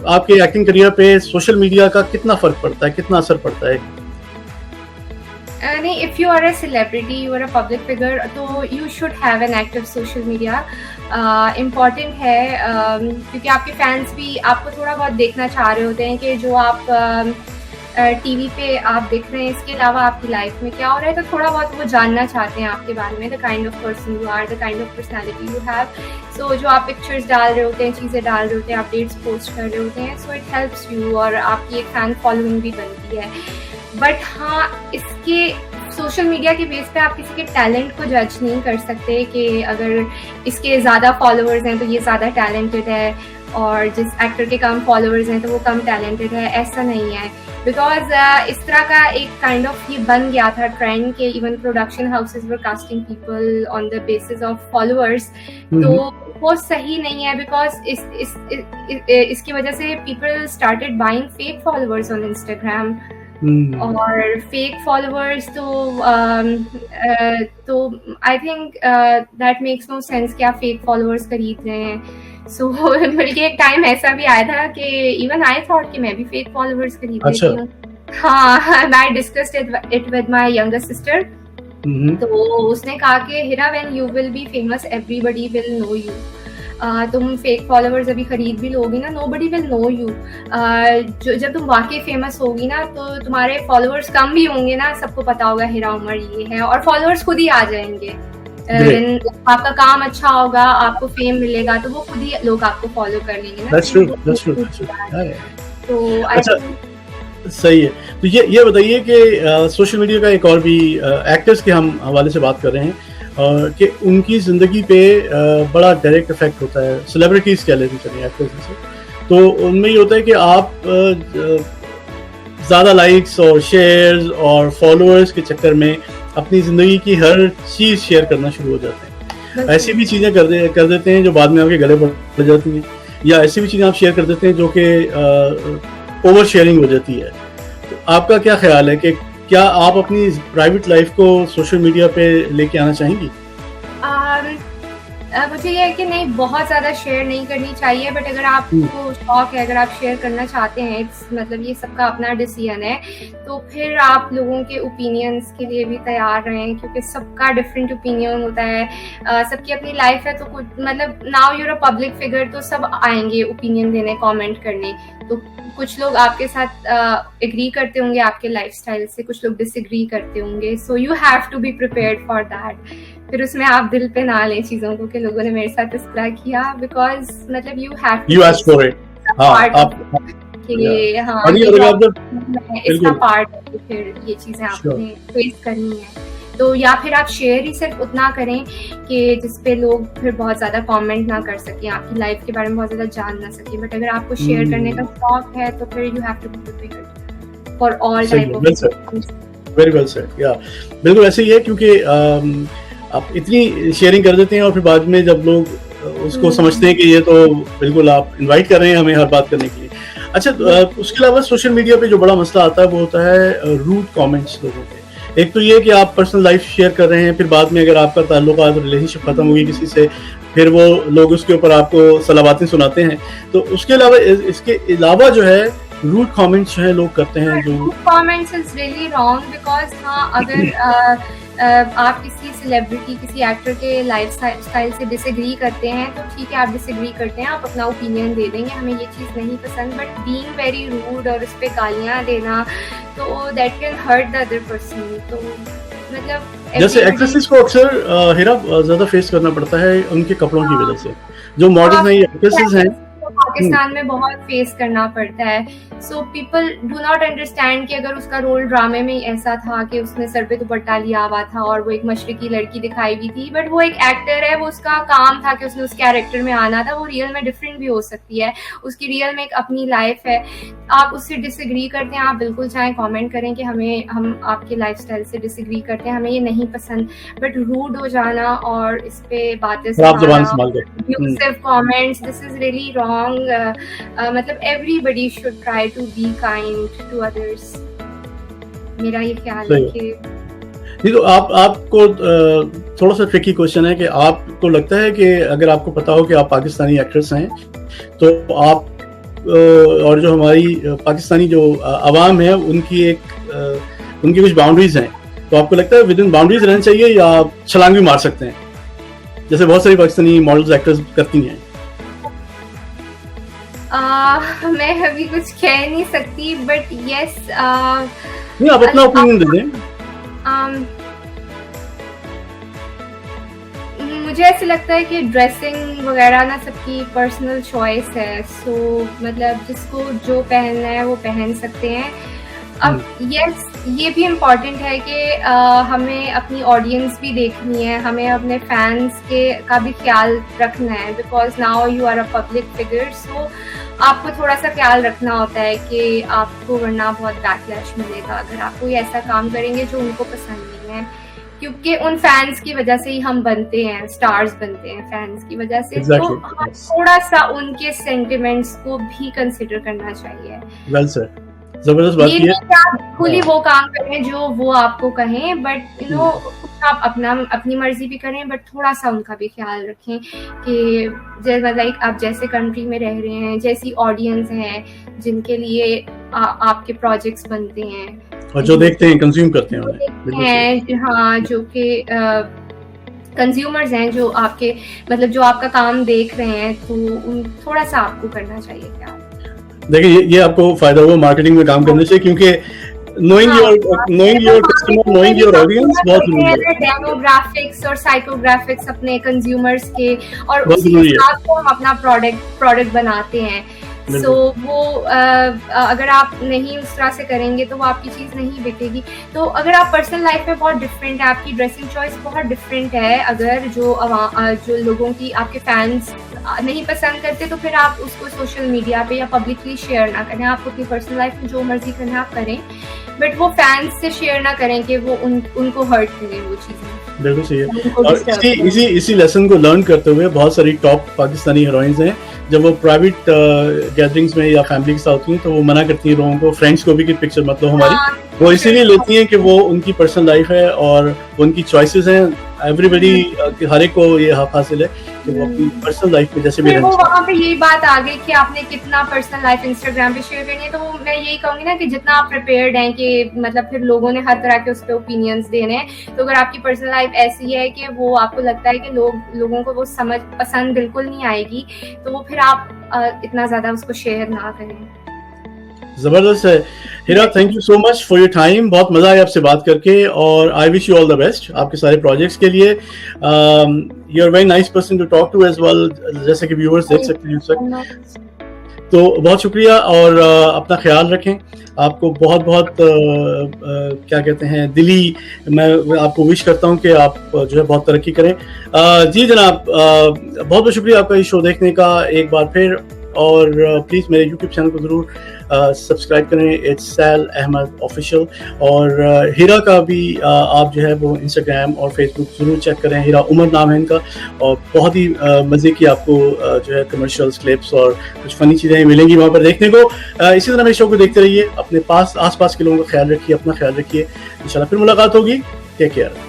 आपके एक्टिंग करियर पे सोशल मीडिया का कितना फर्क पड़ता है, कितना असर पड़ता है? नहीं, if you are a celebrity, you are a public figure, तो you should have an active social media. Important है क्योंकि आपके फैंस भी आपको थोड़ा बहुत देखना चाह रहे होते हैं कि जो आप टीवी पे आप दिख रहे हैं, इसके अलावा आपकी लाइफ में क्या हो रहा है, तो थोड़ा बहुत वो जानना चाहते हैं आपके बारे में, the kind of person you are, the kind of personality you have. So जो आप पिक्चर्स डाल रहे होते हैं, चीज़ें डाल रहे होते हैं, अपडेट्स पोस्ट कर रहे होते हैं, सो इट हेल्प्स यू और आपकी एक फैन फॉलोइंग भी बनती है। बट हाँ, इसके सोशल मीडिया के बेस पे आप किसी के टैलेंट को जज नहीं कर सकते कि अगर इसके ज़्यादा फॉलोअर्स हैं तो ये ज़्यादा टैलेंटेड है, और जिस एक्टर के कम फॉलोअर्स हैं तो वो कम टैलेंटेड है, ऐसा नहीं है। बिकॉज इस तरह का एक काइंड ऑफ ये बन गया था ट्रेंड के even production houses were casting people on the basis of followers, तो वो सही नहीं है। बिकॉज इसकी वजह से people started buying fake followers on Instagram, और फेक फॉलोअर्स तो I think that makes no sense कि आप फेक फॉलोअर्स खरीद रहे हैं। सो बल्कि एक टाइम ऐसा भी आया था कि इवन आई थॉट कि मैं भी फेक फॉलोअर्स खरीद लेती हूँ। हाँ, I discussed it with my younger sister, तो उसने कहा कि Hira, when you will be famous everybody will know you. तुम फेक फॉलोअर्स अभी खरीद भी लोगी ना, नोबडी विल नो यू। जब तुम वाकई फेमस होगी ना तो तुम्हारे फॉलोअर्स कम भी होंगे ना, सबको पता होगा हिरा उमर ये है, और फॉलोअर्स खुद ही आ जाएंगे। आपका काम अच्छा होगा, आपको फेम मिलेगा, तो वो खुद ही लोग आपको फॉलो कर लेंगे ना। That's true, that's true, that's true. तो अच्छा, सही है। तो ये बताइए कि सोशल मीडिया का एक और भी एक्टर्स के हम हवाले से बात कर रहे हैं कि उनकी ज़िंदगी पे बड़ा डायरेक्ट इफेक्ट होता है। सेलिब्रिटीज़ कह लेते चलिए, एक्टर्स से, तो उनमें ये होता है कि आप ज़्यादा लाइक्स और शेयर्स और फॉलोअर्स के चक्कर में अपनी ज़िंदगी की हर चीज़ शेयर करना शुरू हो जाते हैं। ऐसी भी चीज़ें कर देते हैं जो बाद में आपके गले पड़ जाती हैं, या ऐसी भी चीज़ें आप शेयर कर देते हैं जो कि ओवर शेयरिंग हो जाती है। तो आपका क्या ख्याल है कि क्या आप अपनी प्राइवेट लाइफ को सोशल मीडिया पे लेके आना चाहेंगी? मुझे ये है कि नहीं, बहुत ज़्यादा शेयर नहीं करनी चाहिए, बट अगर आपको शौक है, अगर आप शेयर करना चाहते हैं, मतलब ये सबका अपना डिसीजन है, तो फिर आप लोगों के ओपिनियंस के लिए भी तैयार रहें, क्योंकि सबका डिफरेंट ओपिनियन होता है, सबकी अपनी लाइफ है। तो कुछ मतलब now you're a public figure, तो सब आएंगे ओपिनियन देने, कमेंट करने, तो कुछ लोग आपके साथ एग्री करते होंगे आपके लाइफस्टाइल से, कुछ लोग डिसएग्री करते होंगे। So you have to be prepared for that. फिर उसमें आप दिल पे ना लें चीजों को कि लोगों ने मेरे साथ इस तरह किया, बिकॉज मतलब you have to ask for it. इसका पार्ट है, फिर ये चीजें आपने फेस करनी है। तो या फिर आप शेयर ही सिर्फ उतना करें कि जिसपे लोग फिर बहुत ज्यादा कमेंट ना कर सकें, आपकी लाइफ के बारे में बहुत ज्यादा जान ना सकें। बट अगर आपको शेयर करने का शौक है तो फिर you have to be prepared for all type of. Very well said. या बिल्कुल ऐसे ही है, क्योंकि आप इतनी शेयरिंग कर देते हैं और फिर बाद में जब लोग उसको समझते हैं कि ये तो बिल्कुल आप इनवाइट कर रहे हैं हमें हर बात करने के लिए। अच्छा, उसके अलावा सोशल मीडिया पे जो बड़ा मसला आता है वो होता है रूड कमेंट्स लोगों के। एक तो ये कि आप पर्सनल लाइफ शेयर कर रहे हैं, फिर बाद में अगर आपका ताल्लुकात रिलेशनशिप खत्म हुई किसी से, फिर वो लोग उसके ऊपर आपको सलाबातें सुनाते हैं। तो उसके अलावा, इसके अलावा जो है रूड कमेंट्स जो है लोग करते हैं, जो rude comments is really wrong. Because हाँ, अगर आप किसी सेलिब्रिटी, किसी एक्टर के लाइफ स्टाइल से डिसएग्री करते हैं तो ठीक है, आप डिसएग्री करते हैं, आप अपना ओपिनियन दे देंगे, हमें ये चीज़ नहीं पसंद। बट बीइंग वेरी रूड और उस पर गालियाँ देना, तो that can hurt the other person. तो मतलब जैसे एक्ट्रेसेस को अक्सर हिरा ज़्यादा फेस करना पड़ता है उनके कपड़ों की वजह से। जो मॉडल्स हैं, एक्ट्रेसेस हैं, पाकिस्तान में बहुत फेस करना पड़ता है। So people do not understand कि अगर उसका रोल ड्रामे में ऐसा था कि उसने सर पे दुपट्टा लिया हुआ था और वो एक मशरकी लड़की दिखाई हुई थी, बट वो एक एक्टर है, वो उसका काम था कि उसने उस कैरेक्टर में आना था। वो रियल में डिफरेंट भी हो सकती है, उसकी रियल में एक अपनी लाइफ है। आप उससे डिसएग्री करते हैं, आप बिल्कुल चाहे कमेंट करें कि हम आपके लाइफस्टाइल से डिसएग्री करते हैं, हमें ये नहीं पसंद। बट रूड हो जाना और इस पे बातें abusive comments, this is really wrong. मतलब everybody should try to be kind to others, मेरा ये ख्याल है कि नहीं। तो आपको थोड़ा सा ट्रिकी क्वेश्चन है कि आपको लगता है कि अगर आपको पता हो कि आप पाकिस्तानी एक्ट्रेस हैं, तो आप और जो हमारी पाकिस्तानी जो आवाम है उनकी उनकी कुछ बाउंड्रीज हैं, तो आपको लगता है विद इन बाउंड्रीज रहना चाहिए या आप छलांग भी मार सकते हैं, जैसे बहुत सारी पाकिस्तानी मॉडल्स एक्ट्रेस करती हैं? मैं अभी कुछ कह नहीं सकती, बट यस नहीं, आप अपना ओपिनियन दे दें। मुझे ऐसे लगता है कि ड्रेसिंग वगैरह ना सबकी पर्सनल चॉइस है, सो मतलब जिसको जो पहनना है वो पहन सकते हैं। अब यस, ये भी इम्पॉर्टेंट है कि हमें अपनी ऑडियंस भी देखनी है, हमें अपने फैंस का भी ख्याल रखना है, because now you are a public figure, so आपको थोड़ा सा ख्याल रखना होता है कि आपको वरना बहुत बैकलैश मिलेगा अगर आप कोई ऐसा काम करेंगे जो उनको पसंद नहीं है, क्योंकि उन फैंस की वजह से ही हम बनते हैं, स्टार्स बनते हैं फैंस की वजह से। Exactly. तो थोड़ा सा उनके सेंटिमेंट्स को भी कंसिडर करना चाहिए। वेल सर, जबरदस्त बात ये की है। नहीं कि आप बिल्कुल ही वो काम करें जो वो आपको कहें, बट यू नो आप अपनी मर्जी भी करें, बट थोड़ा सा उनका भी ख्याल रखें कि जैसे लाइक आप जैसे कंट्री में रह रहे हैं, जैसी ऑडियंस है जिनके लिए आपके प्रोजेक्ट्स बनते हैं और जो देखते हैं, कंज्यूम करते हैं, हाँ, जो कि कंज्यूमर्स हैं, जो आपके मतलब जो आपका काम देख रहे हैं, तो थोड़ा सा आपको करना चाहिए क्या। देखिए ये आपको फायदा हुआ मार्केटिंग में काम करने से, क्योंकि knowing your customer, knowing your audience बहुत जरूरी है। डेमोग्राफिक्स और साइकोग्राफिक्स अपने कंज्यूमर्स के, और बहुत उसी जरूरी है। हिसाब से हम अपना प्रोडक्ट बनाते हैं। सो वो अगर आप नहीं उस तरह से करेंगे तो वो आपकी चीज़ नहीं बिकेगी। तो अगर आप पर्सनल लाइफ में बहुत डिफरेंट है, आपकी ड्रेसिंग चॉइस बहुत डिफरेंट है, अगर जो लोगों की आपके फैंस नहीं पसंद करते, तो फिर आप उसको सोशल मीडिया पे या पब्लिकली शेयर ना करें। आप अपनी पर्सनल लाइफ में जो मर्जी करें आप करें, बट वो फैंस से शेयर ना करें कि वो उनको हर्ट करें वो चीज़ें। बिल्कुल सही है। और इसी लेसन को लर्न करते हुए बहुत सारी टॉप पाकिस्तानी हीरोइंस हैं, जब वो प्राइवेट गैदरिंग्स में या फैमिली के साथ होती हैं तो वो मना करती हैं लोगों को, फ्रेंड्स को भी कि पिक्चर मत लो हमारी। वो इसीलिए लेती हैं कि वो उनकी पर्सनल लाइफ है और उनकी चॉइसेस हैं। एवरीबडी, हर एक को ये हक हासिल है कि वो अपनी पर्सनल लाइफ में जैसे भी वो वहाँ पे यही बात आ गई कि आपने कितना पर्सनल लाइफ इंस्टाग्राम पे शेयर करनी है। तो मैं यही कहूंगी ना कि जितना आप प्रिपेयर्ड हैं कि मतलब फिर लोगों ने हर तरह के उस पर ओपिनियंस देने हैं, तो अगर आपकी पर्सनल लाइफ ऐसी है कि वो आपको लगता है कि लोगों को वो पसंद बिल्कुल नहीं आएगी, तो वो फिर आप इतना ज्यादा उसको शेयर ना करें। जबरदस्त है। Hira, thank you so much for your time. बहुत मजा आया आपसे बात करके, और I wish you all the best आपके सारे प्रोजेक्ट्स के लिए। You are very nice person to talk to as well, जैसे कि व्यूअर्स देख सकते हैं इस वक्त। तो बहुत शुक्रिया, और अपना ख्याल रखें। आपको बहुत बहुत क्या कहते हैं, दिली मैं आपको विश करता हूं कि आप जो है बहुत तरक्की करें। जी जनाब, बहुत बहुत शुक्रिया आपका इस शो देखने का एक बार फिर, और प्लीज़ मेरे यूट्यूब चैनल को ज़रूर सब्सक्राइब करें, इट्स सैल अहमद ऑफिशियल। और हीरा का भी आप जो है वो इंस्टाग्राम और फेसबुक ज़रूर चेक करें, हीरा उमर नाम है इनका, और बहुत ही मज़े की आपको जो है कमर्शियल्स, क्लिप्स और कुछ फ़नी चीज़ें मिलेंगी वहाँ पर देखने को। इसी तरह मेरे शो को देखते रहिए, अपने आस पास के लोगों का ख्याल रखिए, अपना ख्याल रखिए। इंशाल्लाह फिर मुलाकात होगी। Take care.